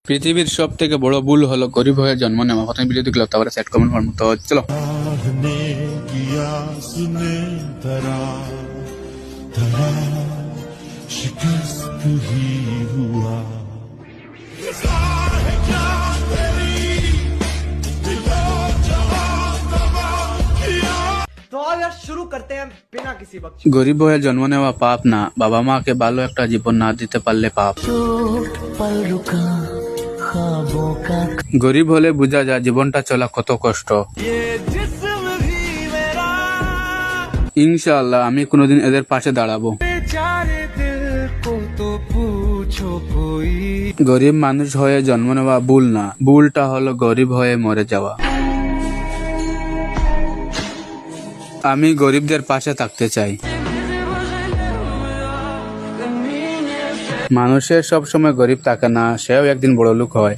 পৃথিবীর সব থেকে বড় ভুল হলো গরিব হয়ে জন্ম নেওয়া। প্রথমে ভিডিও দেখলে তারপরে সেট কমেন্ট করবো। তো চলো। तो यार शुरू करते हैं बिना किसी वक्त। গরিব হয়ে জন্ম নেওয়া পাপ না, বাবা মাকে ভালো একটা জীবন না দিতে পারলে পাপ। গরিব হলে বোঝা যায় জীবনটা চলা কত কষ্ট। ইনশাআল্লাহ আমি কোনোদিন এদের পাশে দাঁড়াবো। গরিব মানুষ হয়ে জন্ম নেওয়া ভুল না, ভুলটা হলো গরিব হয়ে মরে যাওয়া। আমি গরিবদের পাশে থাকতে চাই। মানুষের সব সময় গরিব থাকে না, সেও একদিন বড় লোক হয়।